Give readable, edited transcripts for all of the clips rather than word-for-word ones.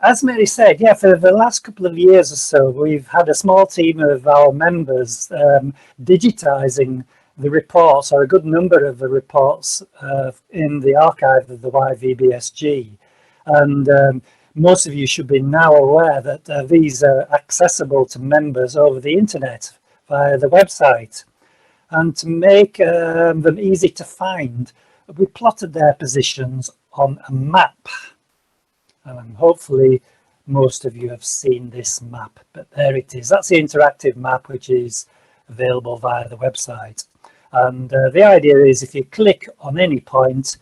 as Mary said, yeah, for the last couple of years or so, we've had a small team of our members digitising the reports, or a good number of the reports in the archive of the YVBSG. And most of you should be now aware that these are accessible to members over the internet via the website. And to make them easy to find, we plotted their positions on a map. Hopefully most of you have seen this map, but there it is. That's the interactive map, which is available via the website. And the idea is, if you click on any point,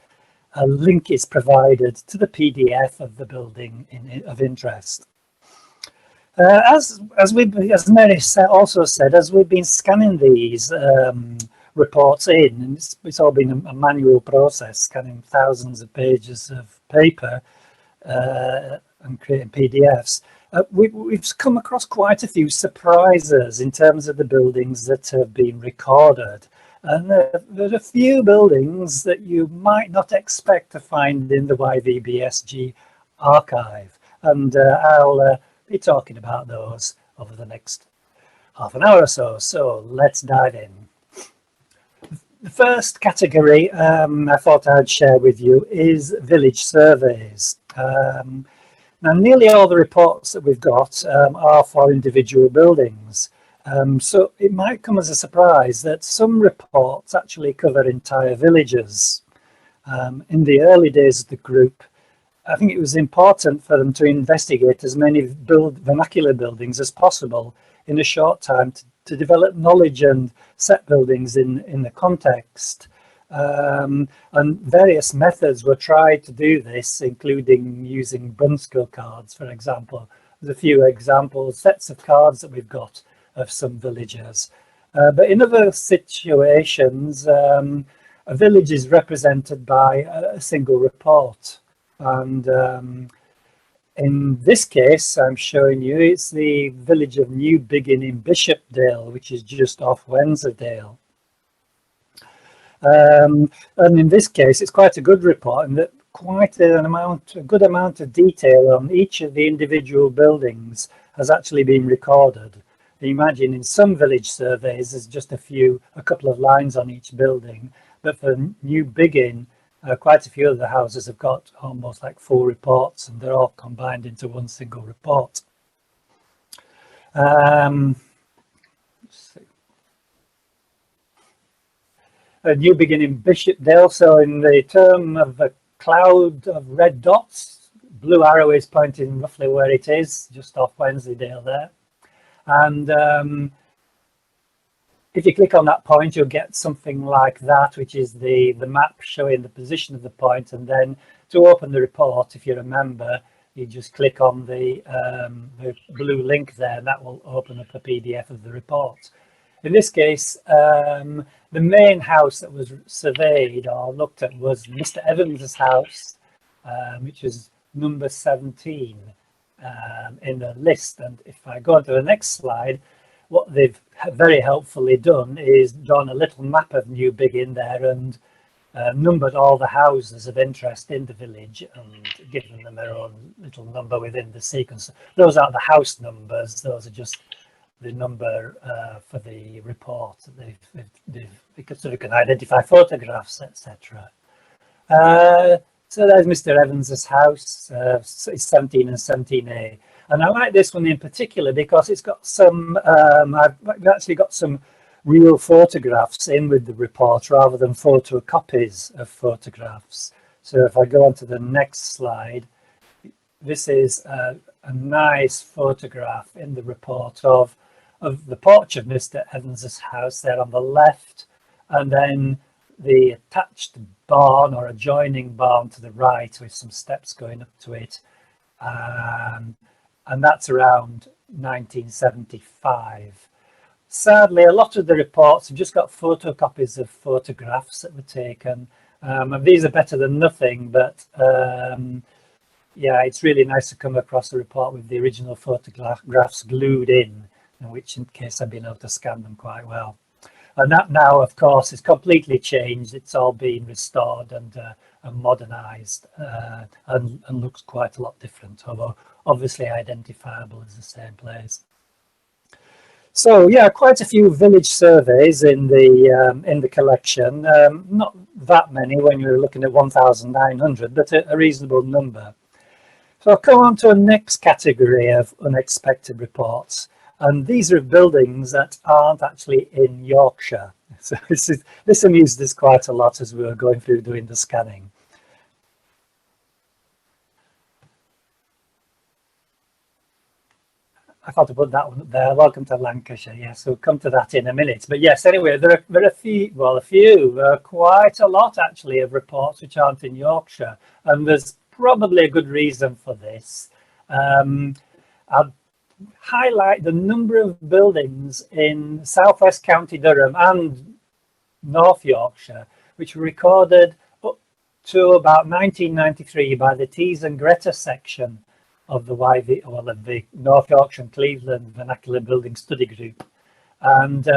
a link is provided to the PDF of the building of interest. As Mary also said, as we've been scanning these reports in, and it's all been a manual process, scanning thousands of pages of paper and creating PDFs, we've come across quite a few surprises in terms of the buildings that have been recorded. And there are a few buildings that you might not expect to find in the YVBSG archive. And I'll be talking about those over the next half an hour or so. So let's dive in. The first category I thought I'd share with you is village surveys. Now, nearly all the reports that we've got are for individual buildings. So it might come as a surprise that some reports actually cover entire villages. In the early days of the group, I think it was important for them to investigate as many vernacular buildings as possible in a short time to develop knowledge and set buildings in the context. And various methods were tried to do this, including using Brunskill cards, for example. There's a few examples, sets of cards that we've got of some villages. But in other situations, a village is represented by a single report. And in this case, I'm showing you, it's the village of Newbiggin in Bishopdale, which is just off Wensleydale. And in this case, it's quite a good report, and that quite a good amount of detail on each of the individual buildings has actually been recorded. Imagine in some village surveys, there's just a couple of lines on each building, but for Newbiggin, quite a few of the houses have got almost like 4 reports, and they're all combined into one single report. Let's see. Newbiggin in Bishopdale, so in the term of a cloud of red dots, blue arrow is pointing roughly where it is, just off Wensleydale there. And if you click on that point, you'll get something like that, which is the map showing the position of the point. And then to open the report, if you remember, you just click on the blue link there, and that will open up a PDF of the report. In this case, the main house that was surveyed or looked at was Mr. Evans's house, which is number 17 in the list. And if I go on to the next slide, what they've very helpfully done is drawn a little map of Newbiggin there and numbered all the houses of interest in the village and given them their own little number within the sequence. Those aren't the house numbers, those are just the number for the report. So you can identify photographs, etc. So there's Mr. Evans's house, it's 17 and 17A. And I like this one in particular because it's got some, I've actually got some real photographs in with the report rather than photocopies of photographs. So if I go on to the next slide, this is a nice photograph in the report of the porch of Mr. Evans's house there on the left, and then the attached barn or adjoining barn to the right with some steps going up to it. And that's around 1975. Sadly, a lot of the reports have just got photocopies of photographs that were taken. And these are better than nothing, but yeah, it's really nice to come across a report with the original photographs glued in which case I've been able to scan them quite well. And that now, of course, is completely changed. It's all been restored and modernised and looks quite a lot different, although obviously identifiable as the same place. So yeah, quite a few village surveys in the collection. Not that many when you're looking at 1,900, but a reasonable number. So I'll come on to a next category of unexpected reports, and these are buildings that aren't actually in Yorkshire. So this amused us quite a lot as we were going through doing the scanning. I thought to put that one up there. Welcome to Lancashire. Yes, we'll come to that in a minute. But yes, anyway, there are quite a lot actually of reports which aren't in Yorkshire, and there's probably a good reason for this. I'll highlight the number of buildings in southwest County Durham and North Yorkshire which were recorded up to about 1993 by the Tithe and Greta section of the the North Yorkshire and Cleveland Vernacular Building Study Group. And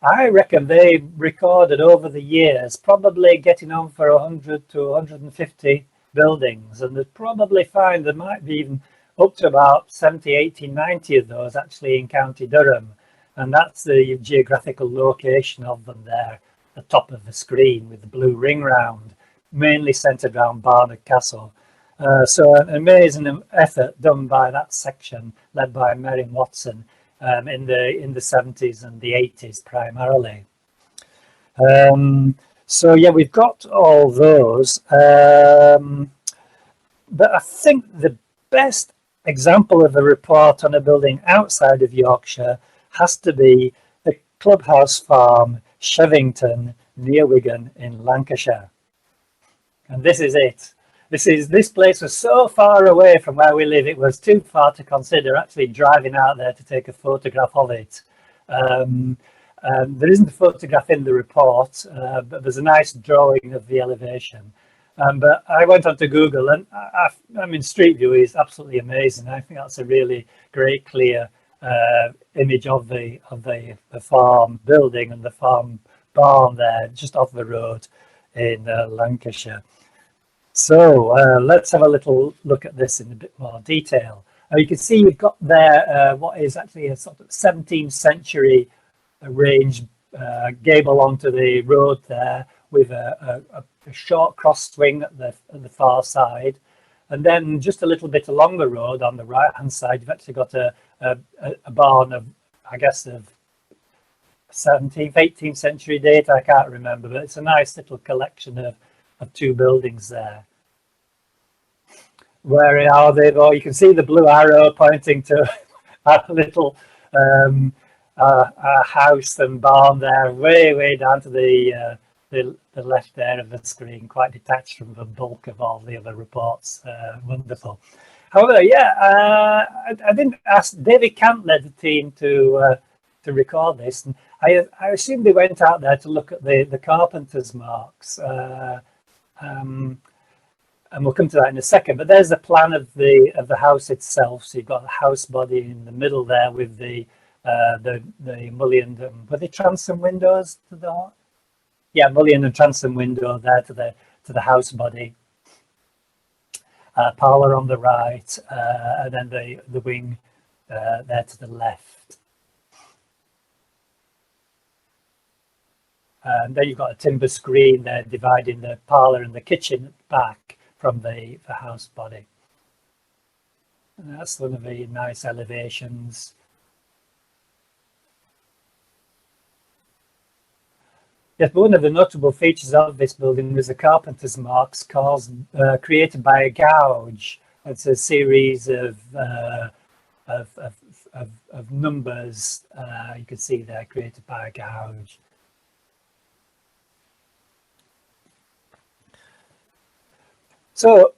I reckon they recorded over the years, probably getting on for 100 to 150 buildings, and they'd probably find there might be even up to about 70, 80, 90 of those actually in County Durham. And that's the geographical location of them there, the top of the screen with the blue ring round, mainly centred around Barnard Castle. So an amazing effort done by that section, led by Merrin Watson in the 70s and the 80s primarily. So yeah, we've got all those, but I think the best example of a report on a building outside of Yorkshire has to be the Clubhouse Farm, Shevington, near Wigan in Lancashire. And this is it. This place was so far away from where we live, it was too far to consider actually driving out there to take a photograph of it. There isn't a photograph in the report, but there's a nice drawing of the elevation. But I went onto Google, and I mean, Street View is absolutely amazing. I think that's a really great, clear image of the farm building and the farm barn there, just off the road in Lancashire. So let's have a little look at this in a bit more detail. You can see you've got there what is actually a sort of 17th century arranged gable onto the road there, with a short cross swing at the far side, and then just a little bit along the road on the right hand side, you've actually got a barn of, I guess, of 17th, 18th century date. I can't remember, but it's a nice little collection of two buildings there. Where are they though? You can see the blue arrow pointing to a little house and barn there, way down to the left there of the screen, quite detached from the bulk of all the other reports. Wonderful. However, yeah, I didn't ask. David Camp led the team to record this, and I assume they went out there to look at the carpenter's marks. And we'll come to that in a second. But there's the plan of the house itself. So you've got the house body in the middle there with the mullioned, were they transom windows to the? Yeah, mullioned and transom window there to the house body. Parlour on the right, and then the wing there to the left. And then you've got a timber screen there dividing the parlour and the kitchen at the back from the house body. And that's one of the nice elevations. Yes, but one of the notable features of this building was the carpenter's marks created by a gouge. It's a series of numbers you can see there created by a gouge. So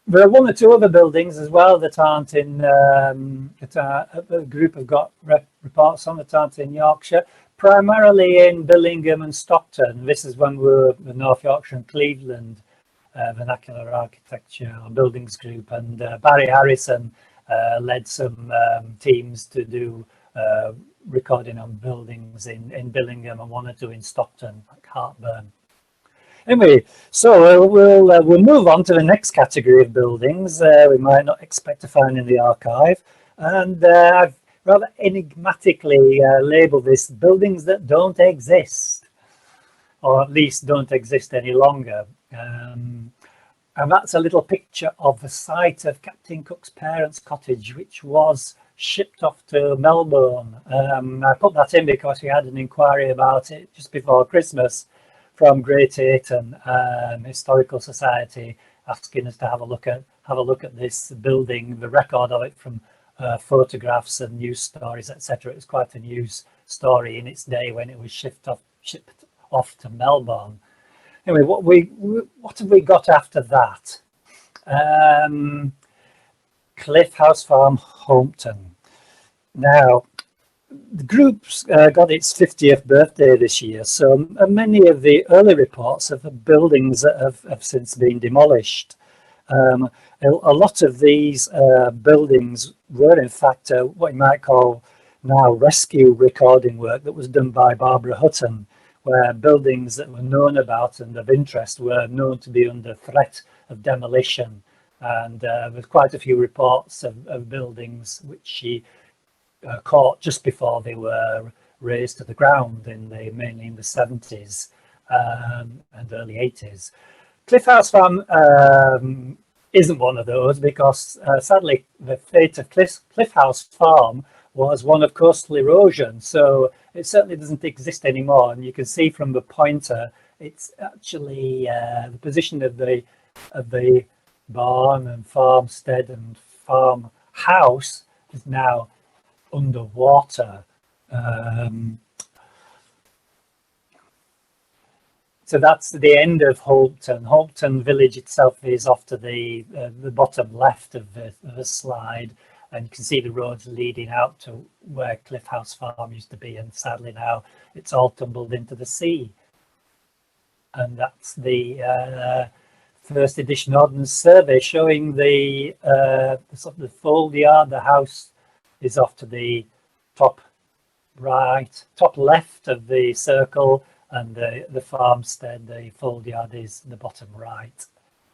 there are one or two other buildings as well that aren't in, the group have got reports on that aren't in Yorkshire, primarily in Billingham and Stockton. This is when we're the North Yorkshire and Cleveland Vernacular Architecture or Buildings Group, and Barry Harrison led some teams to do recording on buildings in Billingham and one or two in Stockton, like Heartburn. Anyway, so we'll move on to the next category of buildings we might not expect to find in the archive, and I've rather enigmatically labelled this buildings that don't exist, or at least don't exist any longer. And that's a little picture of the site of Captain Cook's parents' cottage, which was shipped off to Melbourne. I put that in because we had an inquiry about it just before Christmas from Great Ayton Historical Society, asking us to have a look at this building, the record of it from photographs and news stories, etc. It's quite a news story in its day when it was shipped off to Melbourne. Anyway, what have we got after that? Cliff House Farm, Holmpton. Now, the group's got its 50th birthday this year, so many of the early reports of the buildings that have since been demolished. A lot of these buildings were in fact what you might call now rescue recording work that was done by Barbara Hutton, where buildings that were known about and of interest were known to be under threat of demolition. And there's quite a few reports of buildings which she caught just before they were razed to the ground, mainly in the 70s and early 80s. Cliff House Farm isn't one of those because sadly the fate of Cliff House Farm was one of coastal erosion, so it certainly doesn't exist anymore. And you can see from the pointer, it's actually the position of the barn and farmstead and farmhouse is now underwater. So that's the end of Holmpton. Holmpton village itself is off to the bottom left of the slide, and you can see the roads leading out to where Cliff House Farm used to be, and sadly now it's all tumbled into the sea. And that's the first edition Ordnance Survey showing the sort of the fold yard. The house is off to the top left of the circle, and the farmstead, the fold yard, is the bottom right,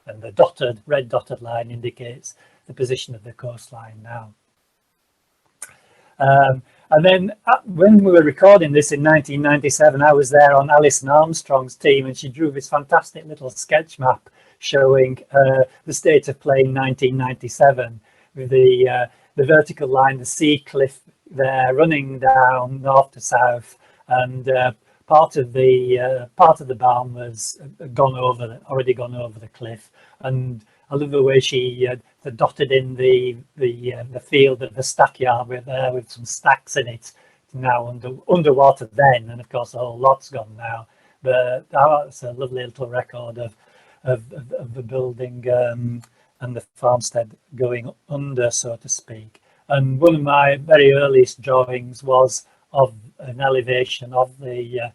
and the red dotted line indicates the position of the coastline now. And then when we were recording this in 1997, I was there on Alison Armstrong's team, and she drew this fantastic little sketch map showing the state of play in 1997 with the vertical line, the sea cliff there running down north to south, and part of the barn was already gone over the cliff. And I love the way she dotted in the field of the stackyard with some stacks in it, now underwater then, and of course the whole lot's gone now. But that's a lovely little record of the building and the farmstead going under, so to speak. And one of my very earliest drawings was of an elevation of the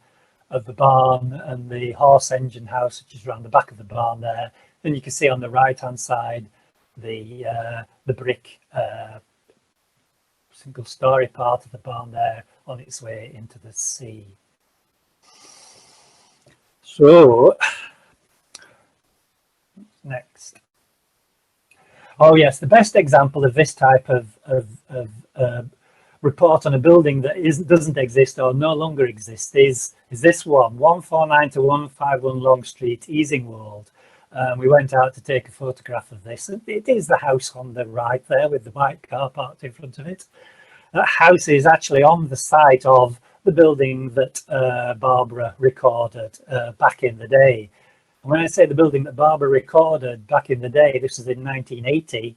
barn and the horse engine house, which is around the back of the barn there. Then you can see on the right hand side the brick single story part of the barn there on its way into the sea. So next. Oh yes, the best example of this type of report on a building that doesn't exist or no longer exists is this one, 149 to 151 Long Street, Easingwold. We went out to take a photograph of this. It is the house on the right there with the white car parked in front of it. That house is actually on the site of the building that Barbara recorded back in the day. And when I say the building that Barbara recorded back in the day, this was in 1980,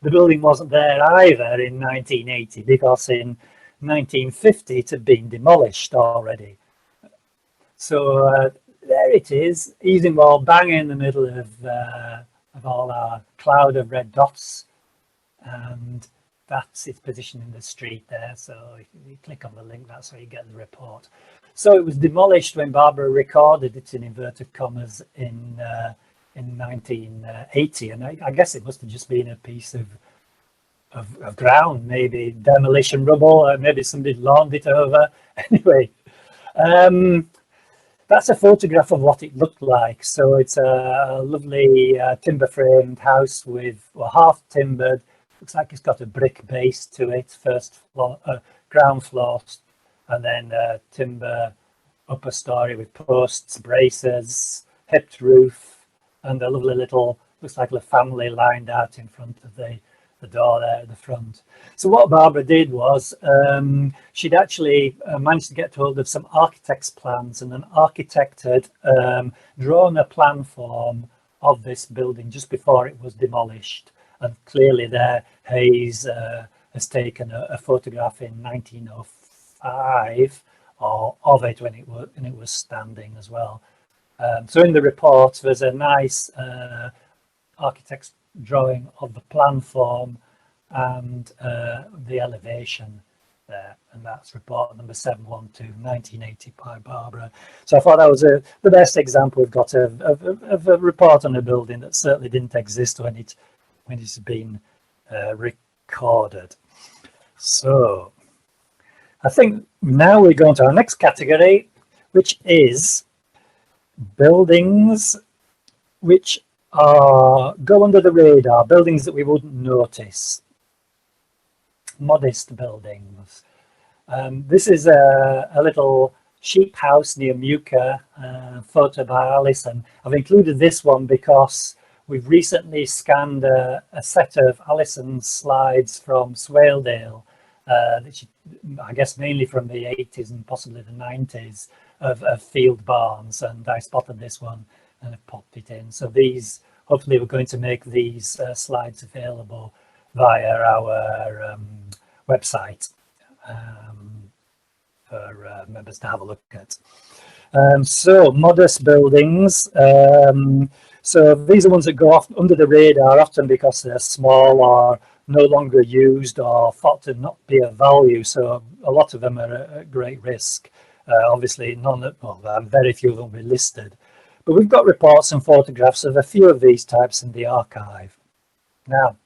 the building wasn't there either in 1980 because in 1950 it had been demolished already. So there it is, Easingwold, bang in the middle of all our cloud of red dots, and that's its position in the street there. So if you click on the link, that's where you get the report. So it was demolished when Barbara recorded it, in inverted commas, in 1980, and I guess it must have just been a piece of ground, maybe demolition rubble, or maybe somebody lawned it over. Anyway, that's a photograph of what it looked like. So it's a lovely timber framed house with, well, half timbered. Looks like it's got a brick base to it, first floor, ground floor, and then timber upper story with posts, braces, hipped roof, and a lovely little, looks like a family lined out in front of the door there at the front. So what Barbara did was she'd actually managed to get hold of some architect's plans, and an architect had drawn a plan form of this building just before it was demolished. And clearly there Hayes has taken a photograph in 1905 of it when it was standing as well. So in the report there's a nice architect's drawing of the plan form and the elevation there, and that's report number 712, 1980 by Barbara. So I thought that was the best example we've got of a report on a building that certainly didn't exist when it's been recorded. So I think now we're going to our next category, which is buildings which go under the radar, buildings that we wouldn't notice, modest buildings. This is a little sheep house near Muka, photo by Alison. I've included this one because we've recently scanned a set of Alison's slides from Sllsden, I guess mainly from the 80s and possibly the 90s, of field barns, and I spotted this one and I've popped it in. So these, hopefully we're going to make these slides available via our website for members to have a look at. So modest buildings. So these are ones that go off under the radar, often because they're small or no longer used or thought to not be of value. So a lot of them are at great risk. Obviously, very few of them will be listed. But we've got reports and photographs of a few of these types in the archive. Now,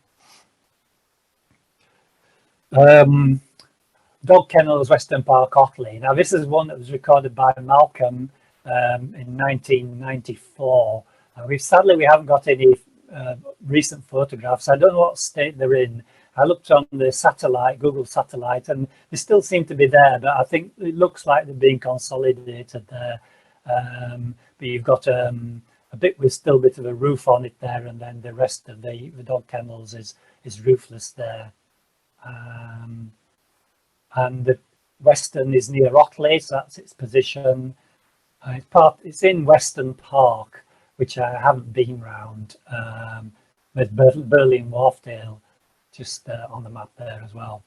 Dog Kennels, Weston Park, Otley. Now, this is one that was recorded by Malcolm in 1994. Sadly, we haven't got any recent photographs. I don't know what state they're in. I looked on the satellite, Google satellite, and they still seem to be there, but I think it looks like they're being consolidated there. But you've got a bit with still a bit of a roof on it there, and then the rest of the dog kennels is roofless there. And the Weston is near Otley, so that's its position. It's in Weston Park, which I haven't been round, with Beverley and Wharfdale just on the map there as well.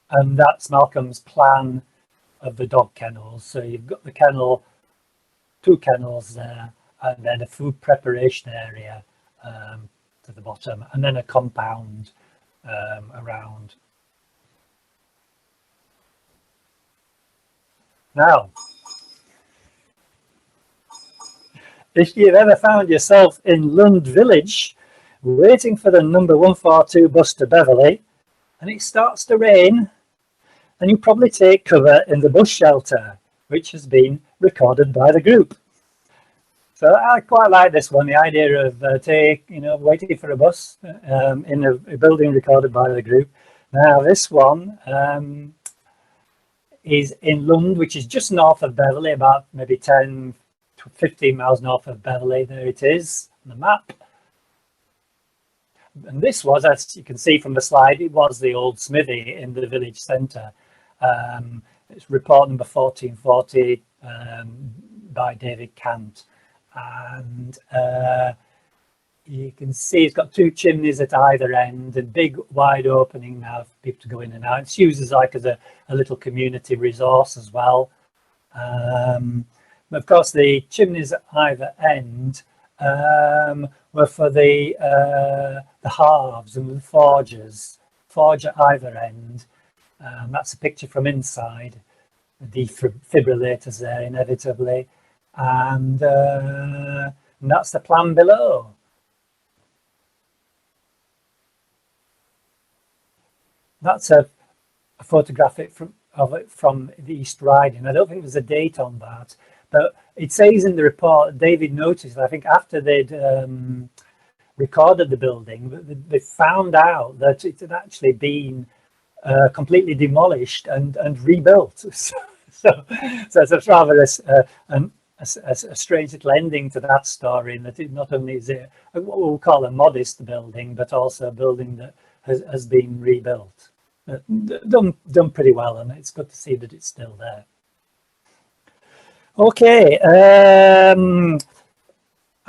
And that's Malcolm's plan of the dog kennels. So you've got the kennel, 2 kennels there, and then a food preparation area to the bottom, and then a compound around. Now, if you've ever found yourself in Lund village waiting for the number 142 bus to Beverley and it starts to rain, then you probably take cover in the bus shelter, which has been recorded by the group. So I quite like this one, the idea of waiting for a bus in a building recorded by the group. Now this one is in Lund, which is just north of Beverley, about maybe 10 to 15 miles north of Beverley. There it is on the map. And this was, as you can see from the slide, it was the Old Smithy in the village centre. It's report number 1440 by David Cant. And you can see it's got 2 chimneys at either end and big wide opening now for people to go in and out. It's used as like as a little community resource as well. But of course the chimneys at either end were for the halves and the forges. Forge at either end. That's a picture from inside. The defibrillators there inevitably. And that's the plan below. that's a photograph of it from the East Riding. I don't think there's a date on that, but it says in the report, David noticed, I think after they'd recorded the building, they found out that it had actually been completely demolished and rebuilt. So it's rather a strange little ending to that story, in that it not only is it what we'll call a modest building, but also a building that has been rebuilt. Done pretty well, and it's good to see that it's still there. Okay,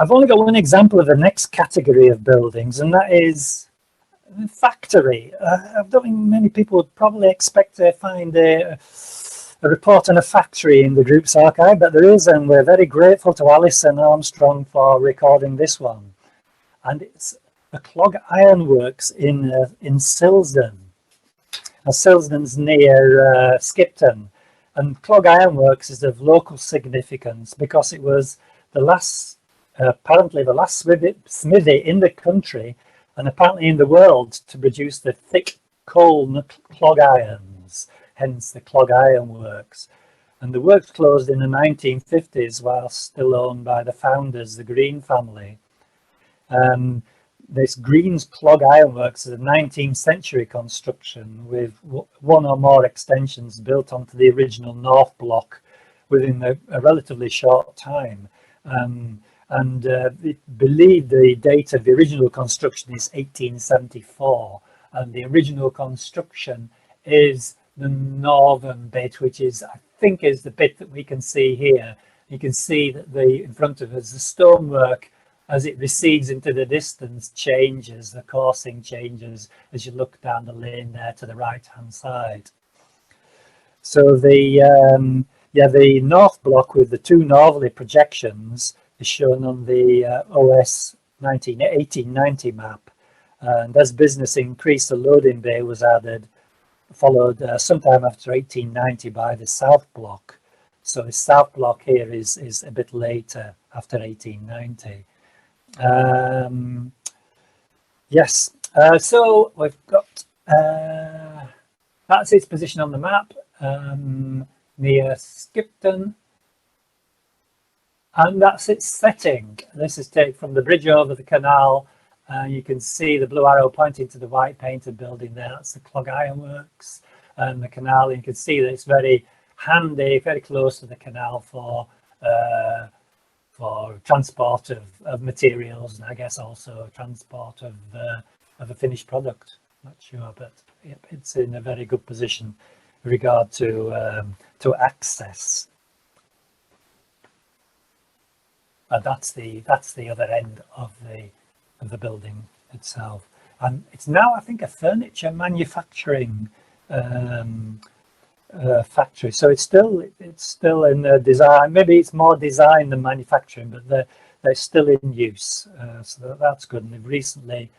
I've only got one example of the next category of buildings, and that is the factory. I don't think many people would probably expect to find a report on a factory in the group's archive, but there is, and we're very grateful to Alison Armstrong for recording this one. And it's the Clog Ironworks in Sllsden. Sllsden's near Skipton, and Clog Ironworks is of local significance because it was the last, apparently the last smithy in the country, and apparently in the world, to produce the thick coal clog irons, hence the Clog Ironworks. And the works closed in the 1950s while still owned by the founders, the Green family. This Green's Clog Ironworks is a 19th century construction with one or more extensions built onto the original North Block within a relatively short time. It believed the date of the original construction is 1874, and the original construction is the northern bit, which is, I think, is the bit that we can see here. You can see that in front of us, the stonework, as it recedes into the distance, changes, the coursing changes as you look down the lane there to the right hand side. So the North Block with the two northerly projections is shown on the OS 1890 map, and as business increased, the loading bay was added, followed sometime after 1890 by the South Block. So the South Block here is a bit later, after 1890. Yes, so we've got that's its position on the map, near Skipton, and that's its setting. This is taken from the bridge over the canal. You can see the blue arrow pointing to the white painted building there. That's the Clog Ironworks and the canal. You can see that it's very handy, very close to the canal for transport of materials, and I guess also transport of a finished product. Not sure, but yep, it's in a very good position with regard to access. And that's the other end of the building itself, and it's now, I think, a furniture manufacturing factory. So it's still in the design. Maybe it's more design than manufacturing, but they're still in use. So that's good, and they've recently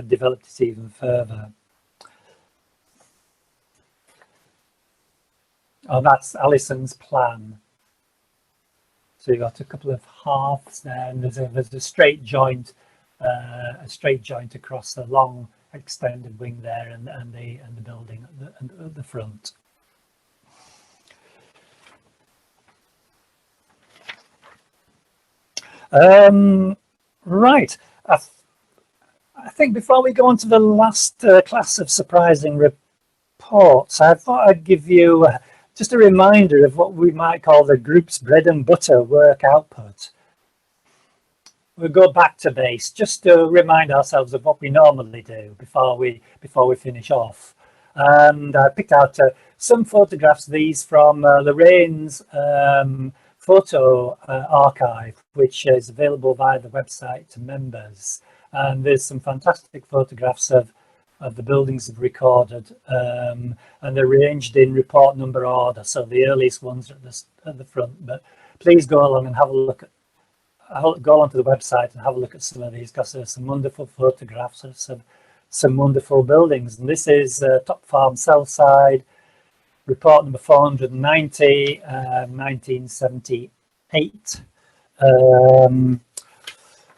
developed it even further. Oh, that's Alison's plan. So you've got a couple of halves there, and there's a straight joint, across the long extended wing there, and the building at the front. Right. I think before we go on to the last class of surprising reports, I thought I'd give you just a reminder of what we might call the group's bread and butter work output. We'll go back to base just to remind ourselves of what we normally do before we finish off. And I picked out some photographs, these from Lorraine's photo archive, which is available via the website to members. And there's some fantastic photographs of the buildings we've recorded, and they're arranged in report number order. So the earliest ones are at the front, but please go along and have a look go onto the website and have a look at some of these, because there's some wonderful photographs of some wonderful buildings. And this is Top Farm Southside, report number 490, 1978.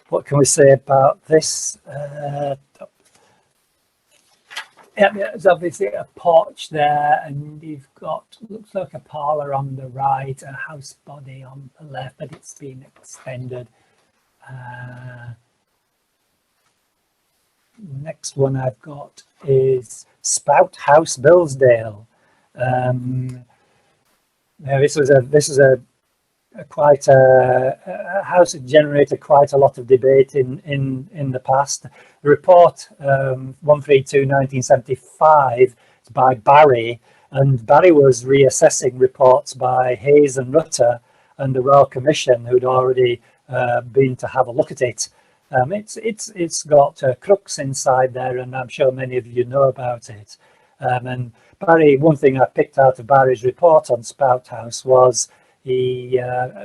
What can we say about this? Yeah, there's obviously a porch there, and you've got, looks like a parlour on the right, a house body on the left, but it's been extended. Next one I've got is Spout House, Bilsdale. Now this is a quite a house that generated quite a lot of debate in the past. The report 132/1975 is by Barry, and Barry was reassessing reports by Hayes and Rutter and the Royal Commission, who'd already been to have a look at it. It's got crooks inside there, and I'm sure many of you know about it. And Barry, one thing I picked out of Barry's report on Spout House was he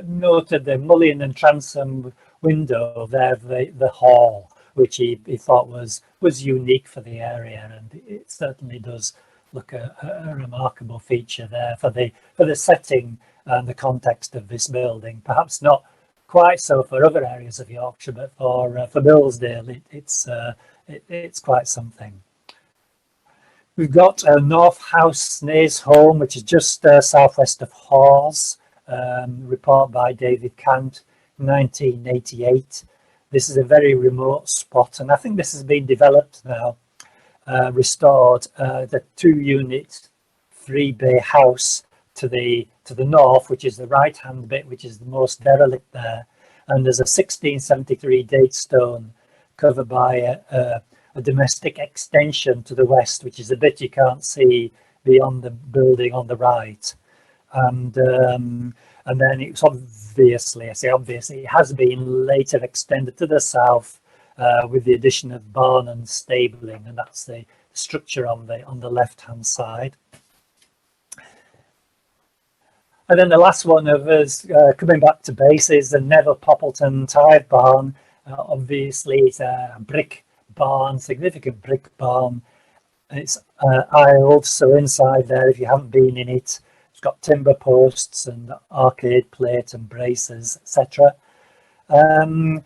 noted the mullion and transom window there, the hall, which he thought was unique for the area, and it certainly does look a remarkable feature there for the setting and the context of this building. Perhaps not quite so for other areas of Yorkshire, but for Bilsdale, it's quite something. We've got North House, Snaizeholme, which is just southwest of Hawes. Report by David Cook, 1988. This is a very remote spot, and I think this has been developed now, restored. The 2-unit 3-bay house to the north, which is the right-hand bit, which is the most derelict there, and there's a 1673 date stone covered by a domestic extension to the west, which is a bit you can't see beyond the building on the right. And then it's obviously, I say obviously, it has been later extended to the south with the addition of barn and stabling, and that's the structure on the left-hand side. And then the last one of us coming back to base is the Nether Poppleton Tithe barn. Obviously, it's a brick barn, significant brick barn. It's aisled, so inside there, if you haven't been in it, it's got timber posts and arcade plate and braces, etc. And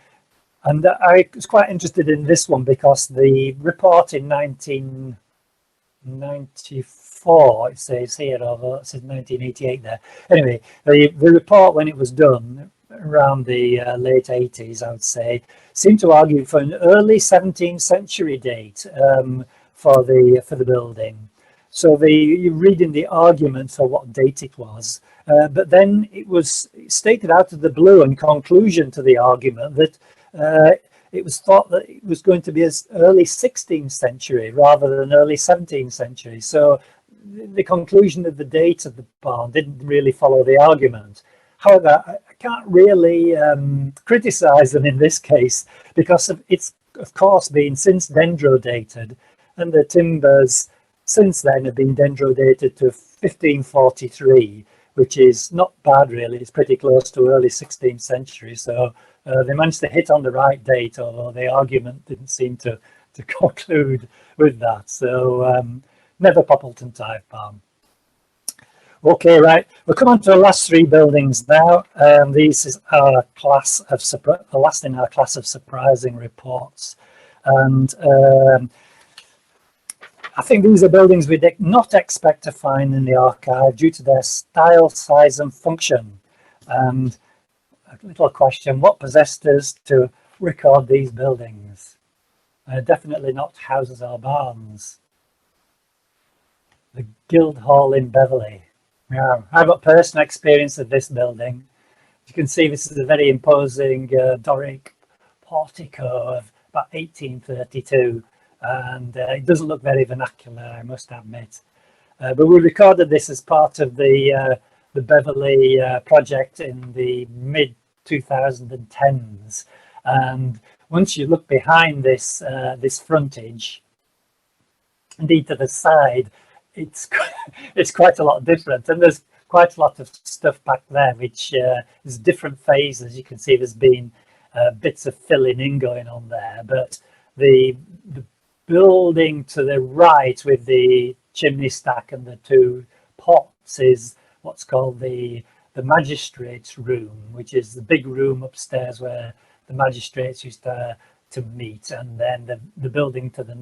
I was quite interested in this one because the report in 1994, it says here, although it says 1988 there. Anyway, the report when it was done around the late 80s, I would say, seemed to argue for an early 17th century date for the building. So you're reading the argument for what date it was, but then it was stated out of the blue in conclusion to the argument that it was thought that it was going to be as early 16th century rather than early 17th century. So the conclusion of the date of the barn didn't really follow the argument. However, I can't really criticise them in this case because it's of course been since dendrodated, and the timbers since then have been dendrodated to 1543, which is not bad really. It's pretty close to early 16th century. So they managed to hit on the right date, although the argument didn't seem to conclude with that. So Nether Poppleton Tithe barn. Okay, right. We'll come on to the last 3 buildings now. These is our class of the last in our class of surprising reports, and I think these are buildings we did not expect to find in the archive due to their style, size, and function. And a little question: what possessed us to record these buildings? Definitely not houses or barns. The Guildhall in Beverley. Yeah, I've got personal experience of this building. You can see this is a very imposing Doric portico of about 1832, and it doesn't look very vernacular, I must admit. But we recorded this as part of the Beverley project in the mid-2010s, and once you look behind this this frontage, indeed to the side, it's quite a lot different, and there's quite a lot of stuff back there which is different phases. You can see there's been bits of filling in going on there, but the building to the right with the chimney stack and the 2 pots is what's called the magistrates room, which is the big room upstairs where the magistrates used to to meet, and then the building to the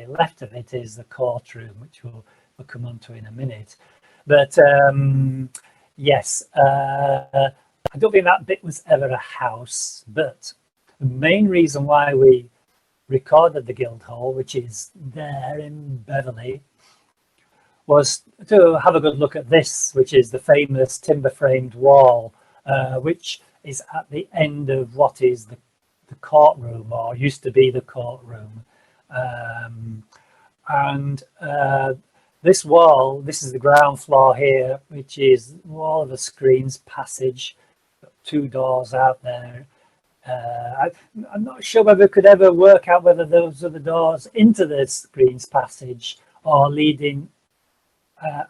left of it is the courtroom, which we'll come on to in a minute. But yes, I don't think that bit was ever a house, but the main reason why we recorded the Guildhall, which is there in Beverley, was to have a good look at this, which is the famous timber framed wall, which is at the end of what is the courtroom, or used to be the courtroom. This wall, this is the ground floor here, which is wall of the screens passage, got 2 doors out there. I'm not sure whether we could ever work out whether those are the doors into the screens passage or leading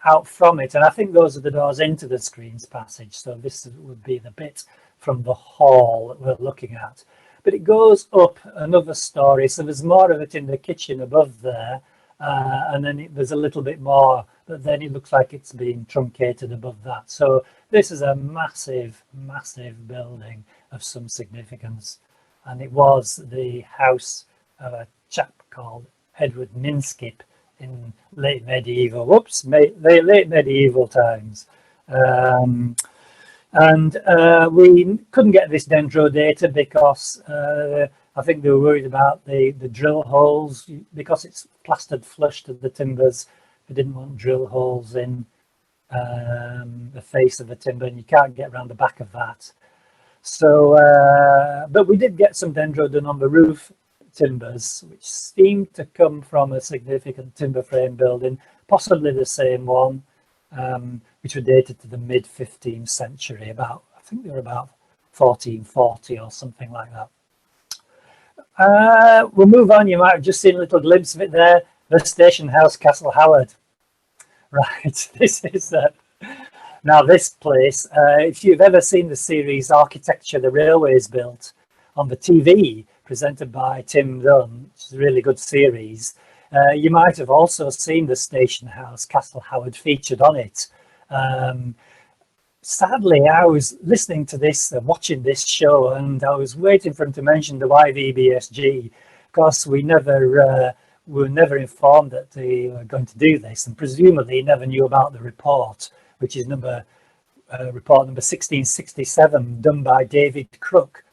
out from it, and I think those are the doors into the screens passage, so this would be the bit from the hall that we're looking at. But it goes up another story, so there's more of it in the kitchen above there, and then there's a little bit more, but then it looks like it's been truncated above that. So this is a massive building of some significance, and it was the house of a chap called Edward Minskip in late medieval times. We couldn't get this dendro data because I think they were worried about the drill holes, because it's plastered flush to the timbers. They didn't want drill holes in the face of the timber, and you can't get around the back of that. So, but we did get some dendro done on the roof timbers, which seemed to come from a significant timber frame building, possibly the same one, which were dated to the mid 15th century. I think they were about 1440 or something like that. We'll move on. You might have just seen a little glimpse of it there. The station house, Castle Howard. Right, this is now this place. If you've ever seen the series Architecture the Railways Built on the TV, presented by Tim Dunn, which is a really good series, you might have also seen the station house, Castle Howard, featured on it. Sadly, I was listening to this and watching this show, and I was waiting for him to mention the YVBSG, because we were never informed that they were going to do this, and presumably never knew about the report, which is report number 1667, done by David Cook.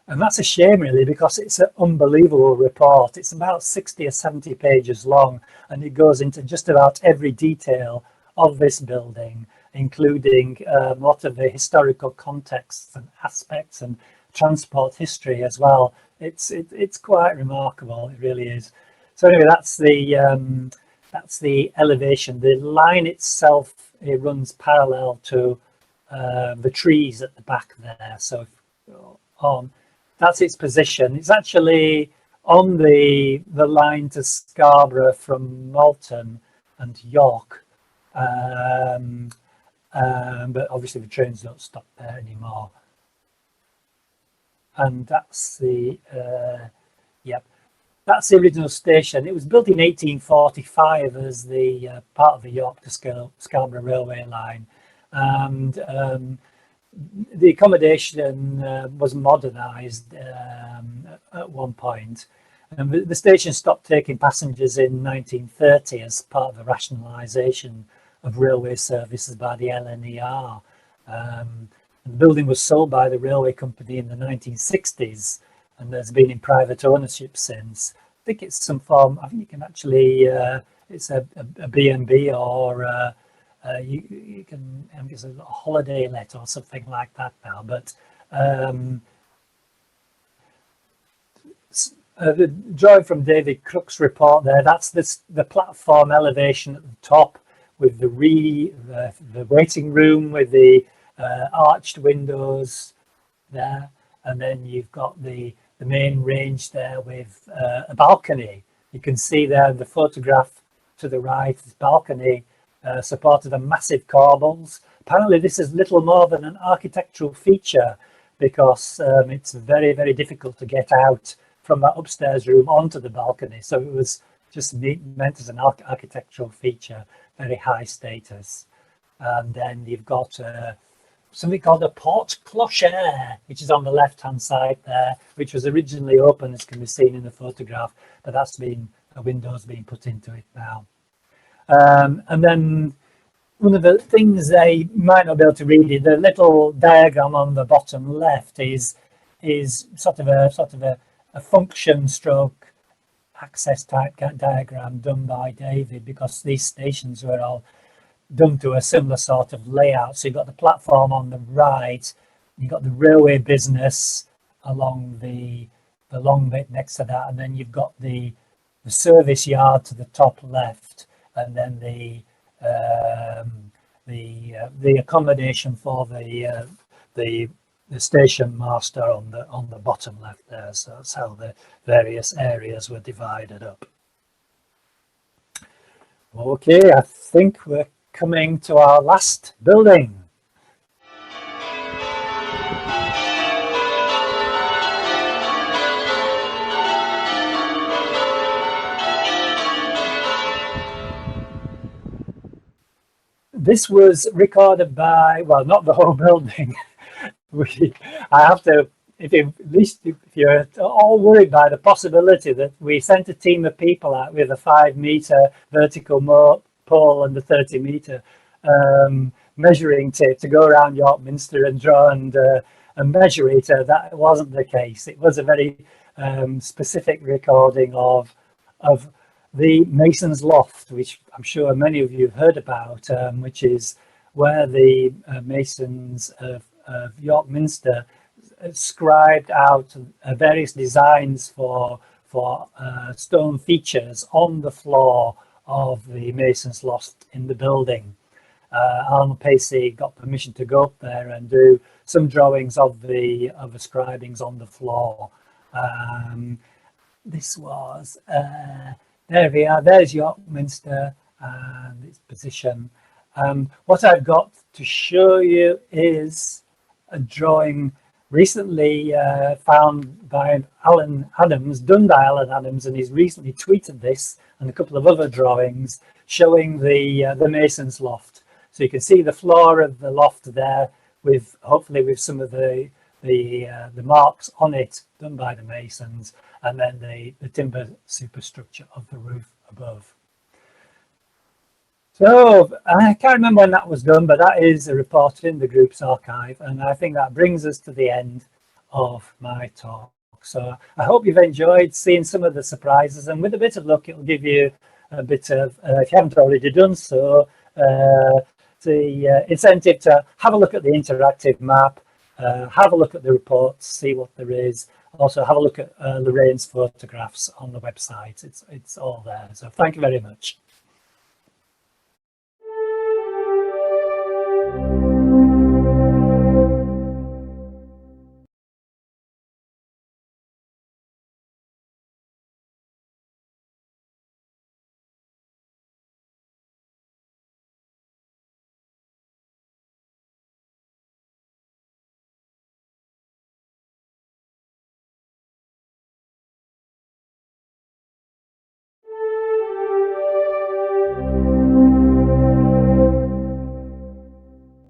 And that's a shame, really, because it's an unbelievable report. It's about 60 or 70 pages long, and it goes into just about every detail of this building, including a lot of the historical contexts and aspects and transport history as well. It's quite remarkable. It really is. So anyway, that's the elevation. The line itself, it runs parallel to the trees at the back there. So that's its position. It's actually on the line to Scarborough from Malton and York, but obviously the trains don't stop there anymore. And that's the that's the original station. It was built in 1845 as the part of the York to Scarborough railway line, and the accommodation was modernised at one point. And the station stopped taking passengers in 1930 as part of the rationalisation of railway services by the LNER. The building was sold by the railway company in the 1960s, and has been in private ownership since. I think it's some form, I think you can actually, it's a B&B, or you can, I guess, a holiday let or something like that now. But the drawing from David Cook's report there, that's the platform elevation at the top, with the waiting room with the arched windows there, and then you've got the main range there with a balcony. You can see there the photograph to the right, this balcony supported on massive corbels. Apparently this is little more than an architectural feature, because it's very, very difficult to get out from that upstairs room onto the balcony. So it was just meant as an architectural feature, very high status. And then you've got something called a porte clochère, which is on the left-hand side there, which was originally open, as can be seen in the photograph, but that's been, a window's been put into it now. And then one of the things they might not be able to read it, the little diagram on the bottom left is sort of a function stroke access type diagram done by David, because these stations were all done to a similar sort of layout. So you've got the platform on the right, you've got the railway business along the long bit next to that, and then you've got the service yard to the top left, and then the accommodation for the station master on the bottom left there. So that's how the various areas were divided up. Okay, I think we're coming to our last building. This was recorded by, well, not the whole building. I have to, if you're at all worried by the possibility that we sent a team of people out with a 5-meter vertical pole and a 30-meter measuring tape to go around York Minster and draw and measure it, that wasn't the case. It was a very specific recording of the Mason's Loft, which I'm sure many of you have heard about, which is where the Masons of York Minster scribed out various designs for stone features on the floor of the Mason's Loft in the building. Alan Pacey got permission to go up there and do some drawings of the scribings on the floor. This was there we are. There's York Minster and its position. What I've got to show you is a drawing recently found by Alan Adams, done by Alan Adams, and he's recently tweeted this and a couple of other drawings showing the Mason's Loft. So you can see the floor of the loft there, with hopefully with some of the marks on it done by the masons, and then the timber superstructure of the roof above. So I can't remember when that was done, but that is a report in the group's archive, and I think that brings us to the end of my talk. So I hope you've enjoyed seeing some of the surprises, and with a bit of luck it'll give you a bit of, if you haven't already done so, the incentive to have a look at the interactive map, have a look at the reports, see what there is. Also have a look at Lorraine's photographs on the website. It's all there. So thank you very much.